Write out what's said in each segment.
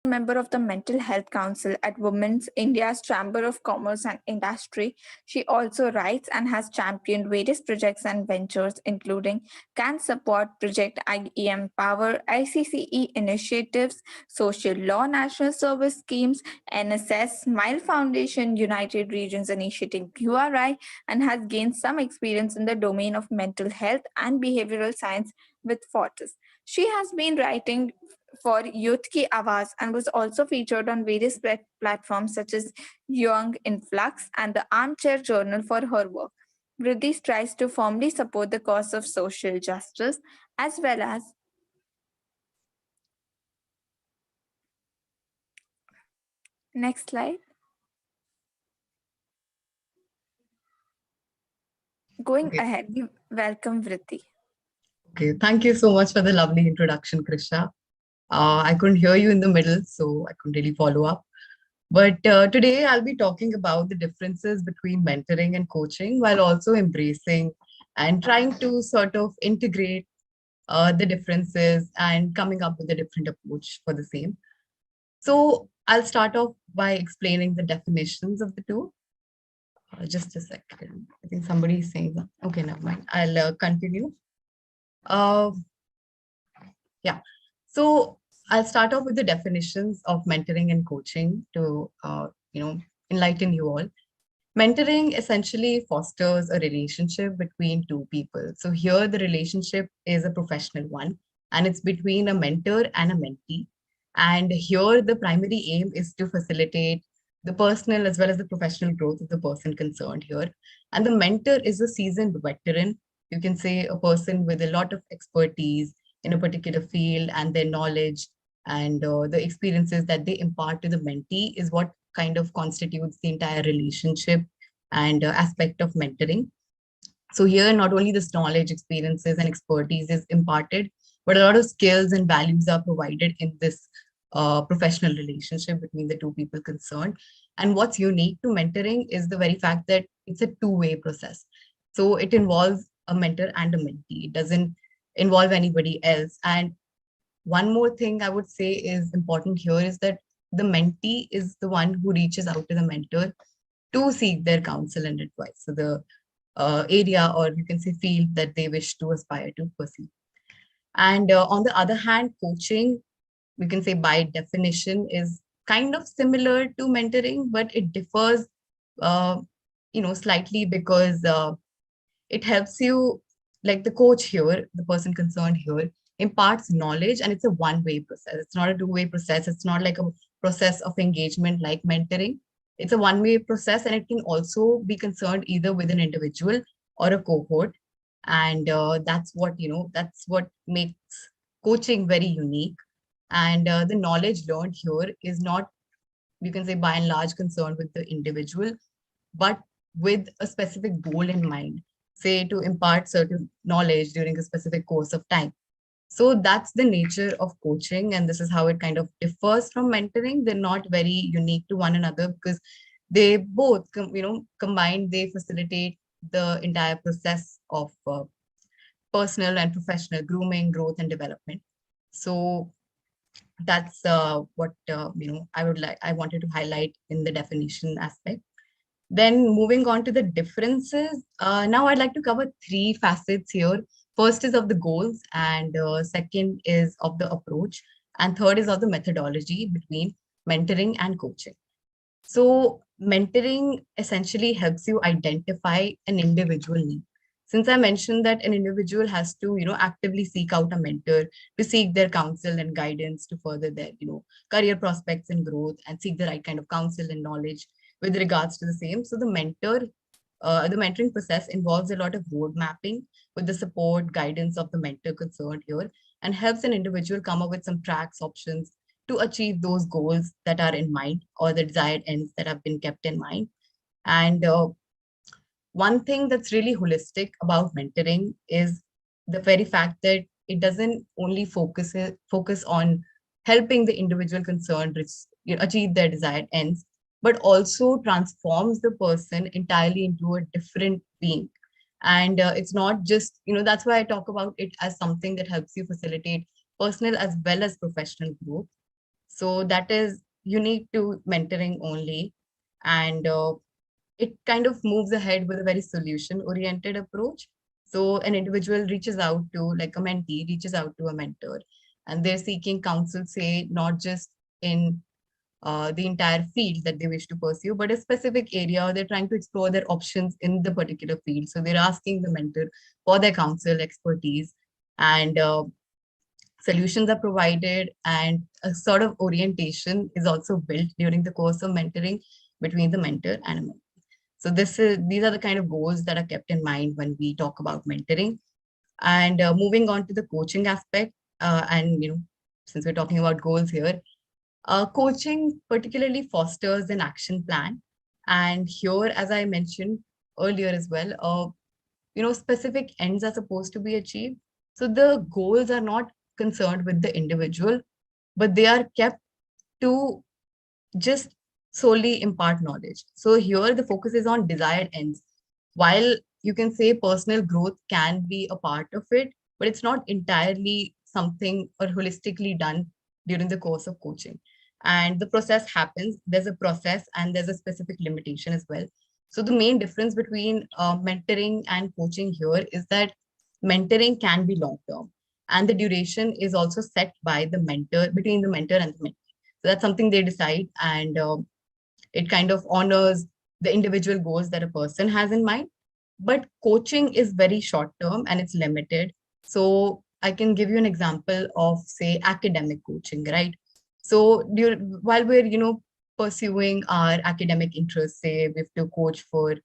Member of the Mental Health Council at Women's India's Chamber of Commerce and Industry. She also writes and has championed various projects and ventures, including Can Support Project IEM Power, ICCE initiatives, Social Law National Service Schemes, NSS, Smile Foundation, United Regions Initiative URI, and has gained some experience in the domain of mental health and behavioral science with Fortis. She has been writing for Youth Ki Awaaz and was also featured on various platforms such as Young Influx and the Armchair Journal for her work. Vridhi tries to firmly support the cause of social justice as well as next slide. Going Okay. ahead, we welcome Vridhi. Okay. Thank you so much for the lovely introduction, Krisha. I couldn't hear you in the middle, so I couldn't really follow up. But today I'll be talking about the differences between mentoring and coaching while also embracing and trying to sort of integrate the differences and coming up with a different approach for the same. So I'll start off by explaining the definitions of the two. Just a second. I think somebody is saying that. Okay, never mind. I'll continue. Uh, yeah. So I'll start off with the definitions of mentoring and coaching to, enlighten you all. Mentoring essentially fosters a relationship between two people. So here the relationship is a professional one, and it's between a mentor and a mentee. And here the primary aim is to facilitate the personal as well as the professional growth of the person concerned here. And the mentor is a seasoned veteran. You can say a person with a lot of expertise in a particular field, and their knowledge and the experiences that they impart to the mentee is what kind of constitutes the entire relationship and aspect of mentoring. So here, not only this knowledge, experiences, and expertise is imparted, but a lot of skills and values are provided in this professional relationship between the two people concerned. And what's unique to mentoring is the very fact that it's a two-way process. So it involves a mentor and a mentee. It doesn't involve anybody else. And one more thing I would say is important here is that the mentee is the one who reaches out to the mentor to seek their counsel and advice. So the area, or you can say field, that they wish to aspire to pursue. And on the other hand, coaching, we can say by definition, is kind of similar to mentoring, but it differs, uh, slightly because it helps you, like the coach here, the person concerned here, imparts knowledge, and it's a one-way process. It's not a two-way process. It's not like a process of engagement like mentoring. It's a one-way process, and it can also be concerned either with an individual or a cohort. And that's what makes coaching very unique. And the knowledge learned here is not, you can say, by and large concerned with the individual, but with a specific goal in mind, say to impart certain knowledge during a specific course of time. So that's the nature of coaching, and this is how it kind of differs from mentoring. They're not very unique to one another because they both, combined, they facilitate the entire process of personal and professional grooming, growth, and development. So that's what I wanted to highlight in the definition aspect. Then moving on to the differences, now I'd like to cover three facets here. First is of the goals, and second is of the approach, and third is of the methodology between mentoring and coaching. So mentoring essentially helps you identify an individual need. Since I mentioned that an individual has to, actively seek out a mentor to seek their counsel and guidance to further their, career prospects and growth, and seek the right kind of counsel and knowledge with regards to the same. So the mentoring process involves a lot of road mapping with the support, guidance of the mentor concerned here, and helps an individual come up with some tracks, options to achieve those goals that are in mind, or the desired ends that have been kept in mind. And one thing that's really holistic about mentoring is the very fact that it doesn't only focus on helping the individual concerned achieve their desired ends, but also transforms the person entirely into a different being. And it's not just, that's why I talk about it as something that helps you facilitate personal as well as professional growth. So that is unique to mentoring only. And it kind of moves ahead with a very solution oriented approach. So an individual reaches out to, like a mentee reaches out to a mentor, and they're seeking counsel, say, not just in the entire field that they wish to pursue, but a specific area, or they're trying to explore their options in the particular field. So they're asking the mentor for their counsel, expertise, and solutions are provided, and a sort of orientation is also built during the course of mentoring between the mentor and a mentor. So these are the kind of goals that are kept in mind when we talk about mentoring. And moving on to the coaching aspect, and since we're talking about goals here, coaching particularly fosters an action plan. And here, as I mentioned earlier as well, specific ends are supposed to be achieved. So the goals are not concerned with the individual, but they are kept to just solely impart knowledge. So here the focus is on desired ends. While you can say personal growth can be a part of it, but it's not entirely something or holistically done during the course of coaching. And the process happens, there's a process and there's a specific limitation as well. So the main difference between mentoring and coaching here is that mentoring can be long term, and the duration is also set by the mentor, between the mentor and the mentee. So that's something they decide, and it kind of honors the individual goals that a person has in mind. But coaching is very short term and it's limited. So I can give you an example of, say, academic coaching, right? So while we're, pursuing our academic interests, say we have to coach for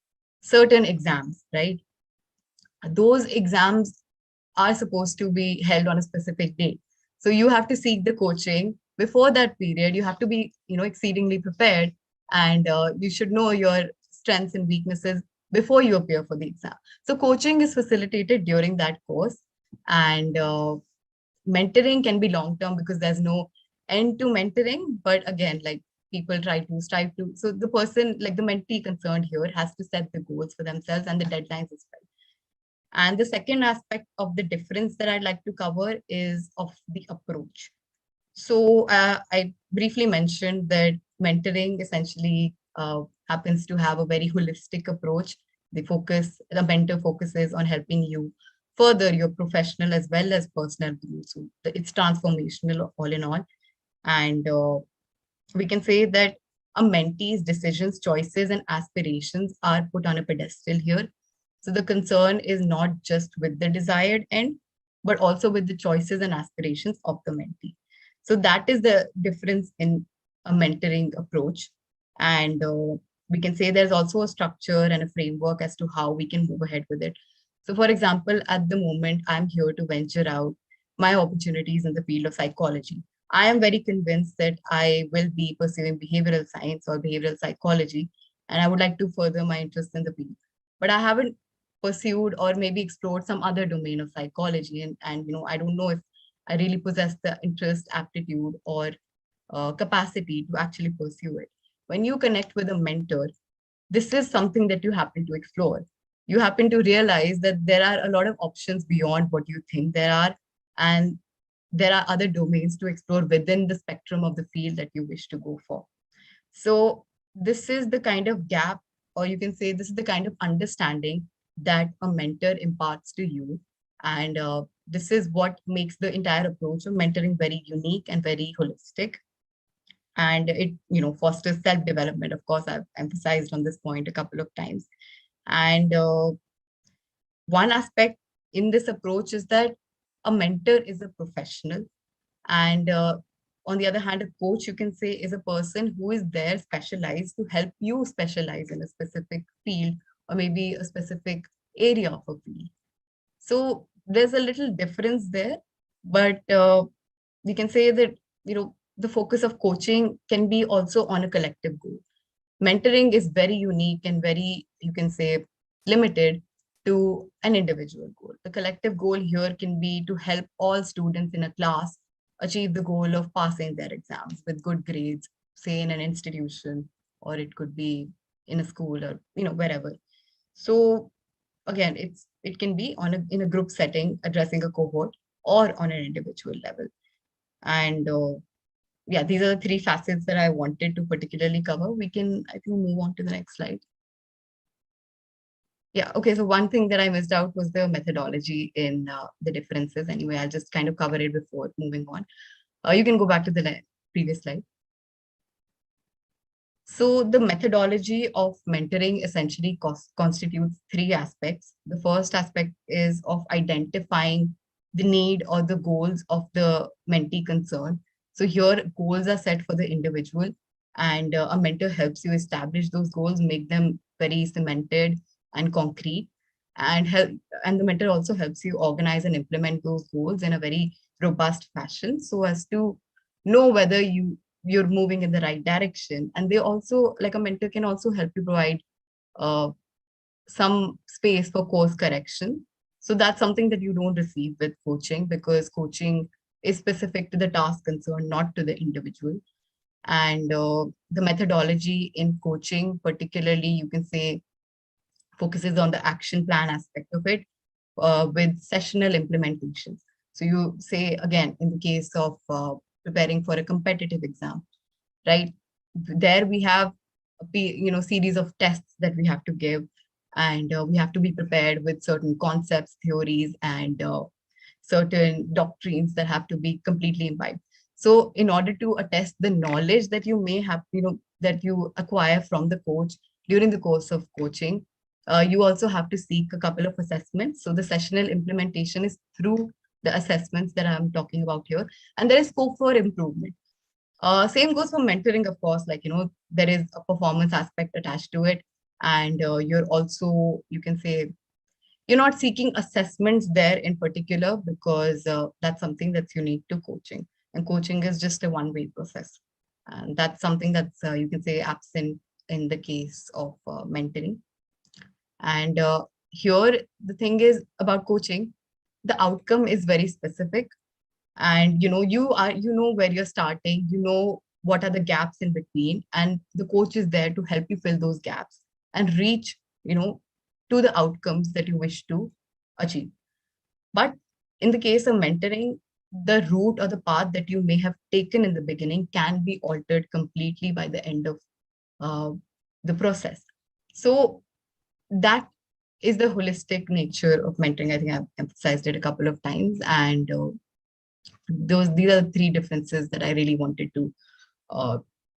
certain exams, right? Those exams are supposed to be held on a specific date. So you have to seek the coaching before that period. You have to be, exceedingly prepared, and you should know your strengths and weaknesses before you appear for the exam. So coaching is facilitated during that course, and mentoring can be long term because there's no end to mentoring. But again, like, people try to strive to, so the person, like the mentee concerned here, has to set the goals for themselves and the deadlines as well. And the second aspect of the difference that I'd like to cover is of the approach. So I briefly mentioned that mentoring essentially happens to have a very holistic approach. The mentor focuses on helping you further your professional as well as personal growth. So it's transformational all in all. And we can say that a mentee's decisions, choices, and aspirations are put on a pedestal here. So the concern is not just with the desired end, but also with the choices and aspirations of the mentee. So that is the difference in a mentoring approach. And we can say there's also a structure and a framework as to how we can move ahead with it. So, for example, at the moment, I'm here to venture out my opportunities in the field of psychology. I am very convinced that I will be pursuing behavioral science or behavioral psychology, and I would like to further my interest in the field. But I haven't pursued or maybe explored some other domain of psychology, and I don't know if I really possess the interest, aptitude, or capacity to actually pursue it. When you connect with a mentor, this is something that you happen to explore. You happen to realize that there are a lot of options beyond what you think there are, and there are other domains to explore within the spectrum of the field that you wish to go for. So, this is the kind of gap, or you can say this is the kind of understanding that a mentor imparts to you. And this is what makes the entire approach of mentoring very unique and very holistic. And it, fosters self development. Of course, I've emphasized on this point a couple of times. And one aspect in this approach is that a mentor is a professional, and on the other hand, a coach, you can say, is a person who is there specialized to help you specialize in a specific field, or maybe a specific area of a field. So there's a little difference there, but we can say that, the focus of coaching can be also on a collective goal. Mentoring is very unique and very, you can say, limited to an individual goal. The collective goal here can be to help all students in a class achieve the goal of passing their exams with good grades, say in an institution, or it could be in a school, or wherever. So again, it can be in a group setting addressing a cohort, or on an individual level. And yeah, these are the three facets that I wanted to particularly cover. We can, I think, move on to the next slide. Yeah, okay. So one thing that I missed out was the methodology in the differences. Anyway, I'll just kind of cover it before moving on. You can go back to the previous slide. So the methodology of mentoring essentially constitutes three aspects. The first aspect is of identifying the need or the goals of the mentee concerned. So here goals are set for the individual, and a mentor helps you establish those goals, make them very cemented and concrete, and help. And the mentor also helps you organize and implement those goals in a very robust fashion, so as to know whether you're moving in the right direction. And they also, like, a mentor can also help you provide uh, some space for course correction. So that's something that you don't receive with coaching, because coaching is specific to the task concerned, not to the individual. And the methodology in coaching, particularly, you can say, focuses on the action plan aspect of it, with sessional implementations. So you say, again, in the case of preparing for a competitive exam, right? There we have a series of tests that we have to give, and we have to be prepared with certain concepts, theories, and certain doctrines that have to be completely imbibed. So in order to attest the knowledge that you may have, that you acquire from the coach during the course of coaching, you also have to seek a couple of assessments. So the sessional implementation is through the assessments that I'm talking about here, and there is scope for improvement. Same goes for mentoring, of course, like, there is a performance aspect attached to it. And you're also, you can say, you're not seeking assessments there in particular, because that's something that's unique to coaching. And coaching is just a one-way process. And that's something that's, you can say, absent in the case of mentoring. And here, the thing is about coaching, the outcome is very specific. And you know where you're starting, you know what are the gaps in between, and the coach is there to help you fill those gaps and reach, to the outcomes that you wish to achieve. But in the case of mentoring, the route or the path that you may have taken in the beginning can be altered completely by the end of uh, the process. So that is the holistic nature of mentoring. I think I've emphasized it a couple of times. And these are the three differences that I really wanted to, uh,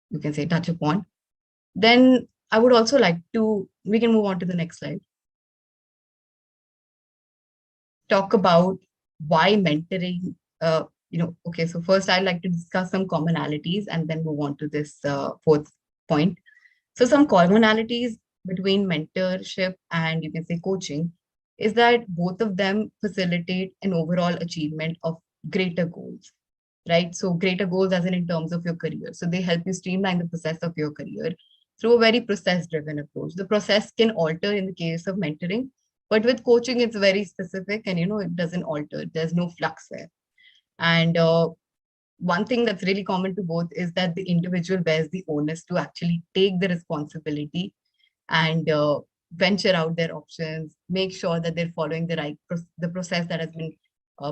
you can say, touch upon. Then I would also like to, we can move on to the next slide, talk about why mentoring. Okay, so first I'd like to discuss some commonalities and then move on to this fourth point. So some commonalities between mentorship and, you can say, coaching is that both of them facilitate an overall achievement of greater goals, right? So greater goals as in terms of your career. So they help you streamline the process of your career through a very process-driven approach. The process can alter in the case of mentoring, but with coaching, it's very specific, and it doesn't alter. There's no flux there. And one thing that's really common to both is that the individual bears the onus to actually take the responsibility and venture out their options, make sure that they're following the process that has been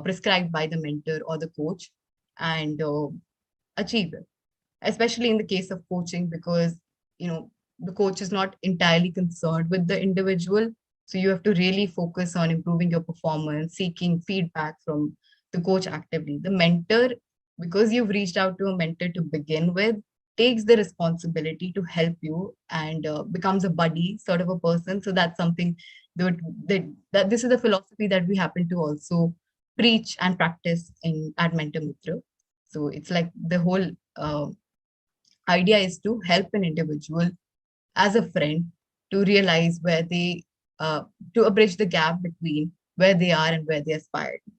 prescribed by the mentor or the coach, and achieve it. Especially in the case of coaching, because the coach is not entirely concerned with the individual. So you have to really focus on improving your performance, seeking feedback from the coach actively. The mentor, because you've reached out to a mentor to begin with, takes the responsibility to help you and becomes a buddy sort of a person. So that's something that this is the philosophy that we happen to also preach and practice in at Mentor Mitr. So it's like the whole idea is to help an individual as a friend to realize where they, to bridge the gap between where they are and where they aspire to.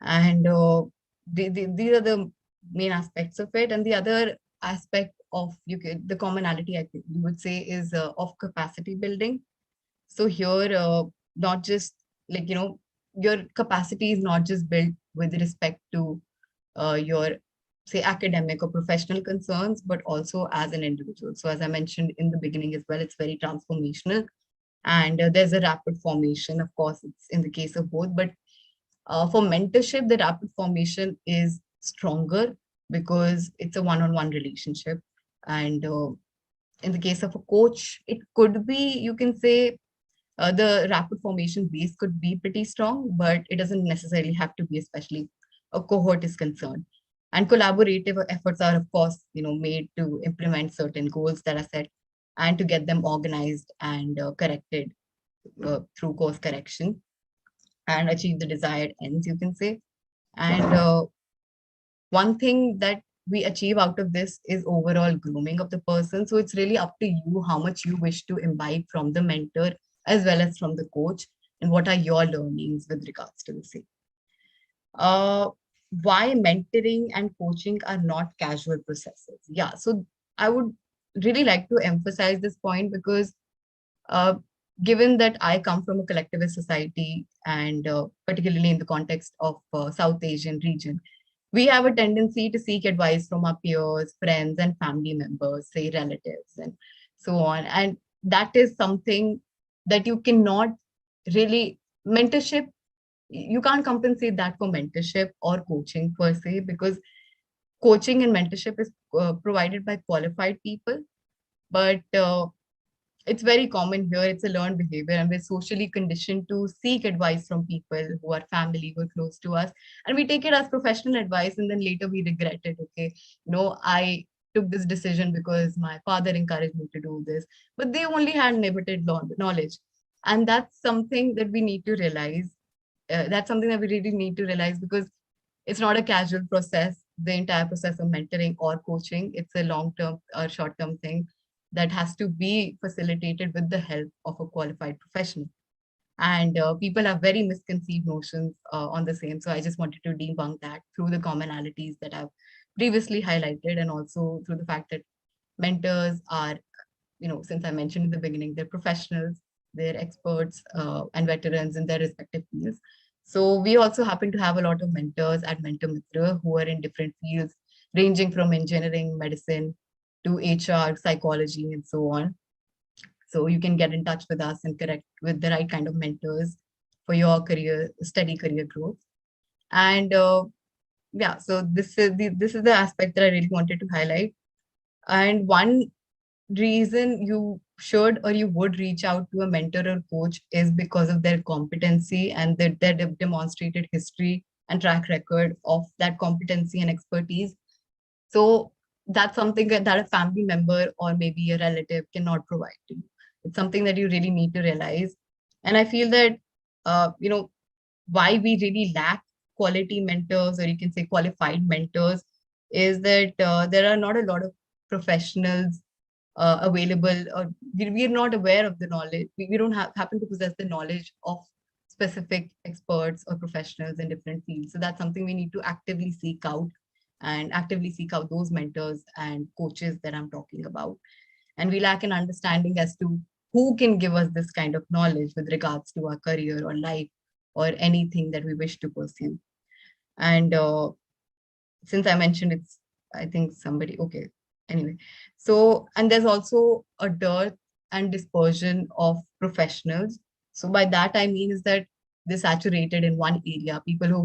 And these are the main aspects of it. And the other aspect of the commonality, I think you would say, is of capacity building. So here, not just like, your capacity is not just built with respect to your, say, academic or professional concerns, but also as an individual. So as I mentioned in the beginning as well, it's very transformational, and there's a rapid formation. Of course, it's in the case of both, but for mentorship, the rapid formation is stronger, because it's a one-on-one relationship. And in the case of a coach, it could be, you can say, the rapid formation base could be pretty strong, but it doesn't necessarily have to be, especially a cohort is concerned. And collaborative efforts are, of course, made to implement certain goals that are set and to get them organized and corrected through course correction and achieve the desired ends, you can say. And one thing that we achieve out of this is overall grooming of the person. So it's really up to you how much you wish to imbibe from the mentor as well as from the coach, and what are your learnings with regards to the same. Uh, why mentoring and coaching are not casual processes? Yeah, so I would really like to emphasize this point because uh, given that I come from a collectivist society and particularly in the context of South Asian region, we have a tendency to seek advice from our peers, friends, and family members, say relatives, and so on. And that is something that you cannot really mentorship. You can't compensate that for mentorship or coaching per se, because coaching and mentorship is provided by qualified people. But it's very common here. It's a learned behavior, and we're socially conditioned to seek advice from people who are family, who are close to us, and we take it as professional advice, and then later we regret it. Okay, I took this decision because my father encouraged me to do this, but they only had limited knowledge, and that's something that we need to realize. That's something that we really need to realize, because it's not a casual process. The entire process of mentoring or coaching, it's a long term or short term thing that has to be facilitated with the help of a qualified professional. And people have very misconceived notions on the same. So I just wanted to debunk that through the commonalities that I've previously highlighted, and also through the fact that mentors are, since I mentioned in the beginning, they're professionals, they're experts and veterans in their respective fields. So we also happen to have a lot of mentors at Mentor Mitr who are in different fields, ranging from engineering, medicine, to HR, psychology, and so on. So you can get in touch with us and connect with the right kind of mentors for your career, steady career growth. And yeah, so this is the aspect that I really wanted to highlight. And one reason you should or you would reach out to a mentor or coach is because of their competency and their demonstrated history and track record of that competency and expertise. So that's something that a family member or maybe a relative cannot provide to you. It's something that you really need to realize. And I feel that, why we really lack quality mentors, or you can say qualified mentors, is that there are not a lot of professionals available, or we're not aware of the knowledge. We don't happen to possess the knowledge of specific experts or professionals in different fields. So that's something we need to actively seek out, and actively seek out those mentors and coaches that I'm talking about. And we lack an understanding as to who can give us this kind of knowledge with regards to our career or life or anything that we wish to pursue. And since I mentioned it's, I think somebody, okay. Anyway, so, and there's also a dearth and dispersion of professionals. So by that I mean is that they're saturated in one area. People who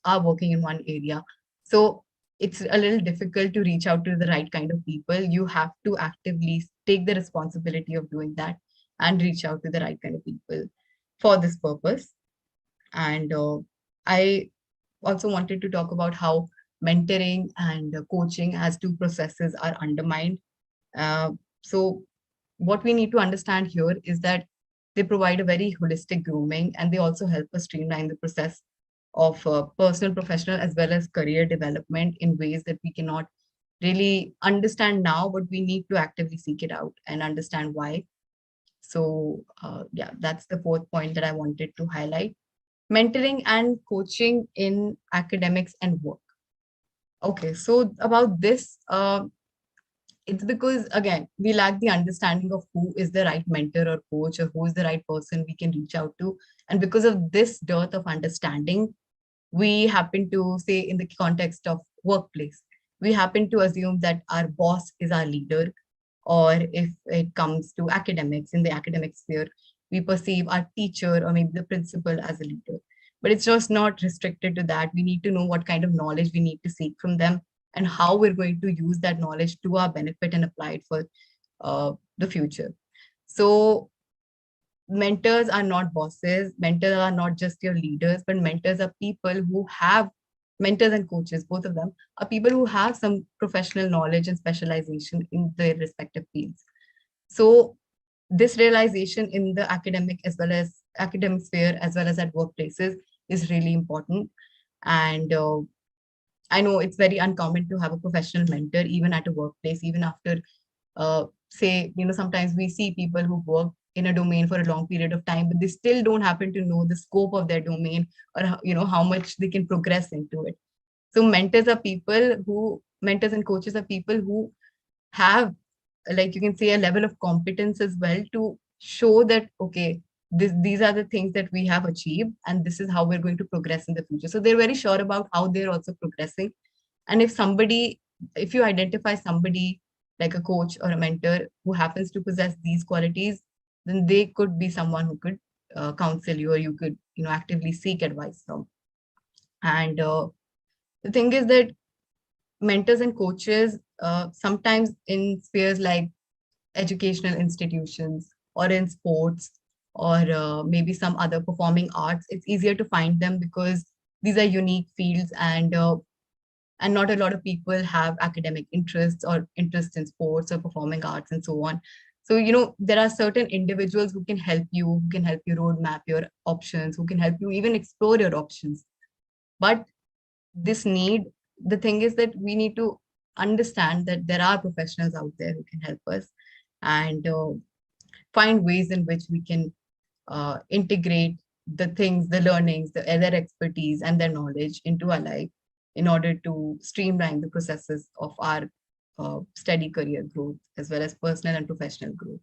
are working in one area. So it's a little difficult to reach out to the right kind of people. You have to actively take the responsibility of doing that and reach out to the right kind of people for this purpose. And I also wanted to talk about how mentoring and coaching as two processes are undermined. Uh, so, what we need to understand here is that they provide a very holistic grooming, and they also help us streamline the process of personal, professional, as well as career development in ways that we cannot really understand now, but we need to actively seek it out and understand why. So, yeah, that's the fourth point that I wanted to highlight. Mentoring and coaching in academics and work. Okay, so about this, it's because again, we lack the understanding of who is the right mentor or coach, or who is the right person we can reach out to. And because of this dearth of understanding, we happen to say, in the context of workplace, we happen to assume that our boss is our leader. Or if it comes to academics, in the academic sphere, we perceive our teacher or maybe the principal as a leader. But it's just not restricted to that. We need to know what kind of knowledge we need to seek from them, and how we're going to use that knowledge to our benefit and apply it for the future. So mentors are not bosses, mentors are not just your leaders, but mentors are people who have, mentors and coaches, both of them are people who have some professional knowledge and specialization in their respective fields. So this realization in the academic as well as academic sphere as well as at workplaces is really important. And I know it's very uncommon to have a professional mentor even at a workplace, even after say, sometimes we see people who work in a domain for a long period of time, but they still don't happen to know the scope of their domain, or how much they can progress into it. So mentors and coaches are people who have, like, you can say, a level of competence as well to show that, okay, these are the things that we have achieved and this is how we're going to progress in the future. So they're very sure about how they're also progressing. And if you identify somebody like a coach or a mentor who happens to possess these qualities, then they could be someone who could counsel you, or you could actively seek advice from. And the thing is that mentors and coaches, sometimes in spheres like educational institutions or in sports, or maybe some other performing arts, it's easier to find them because these are unique fields, and not a lot of people have academic interests or interest in sports or performing arts and so on. So there are certain individuals who can help you roadmap your options, who can help you even explore your options. But this need the thing is that we need to understand that there are professionals out there who can help us, and find ways in which we can integrate the learnings, their expertise and their knowledge into our life in order to streamline the processes of our steady career growth as well as personal and professional growth.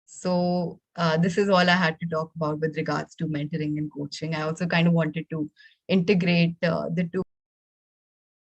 So this is all I had to talk about with regards to mentoring and coaching. I also kind of wanted to integrate the two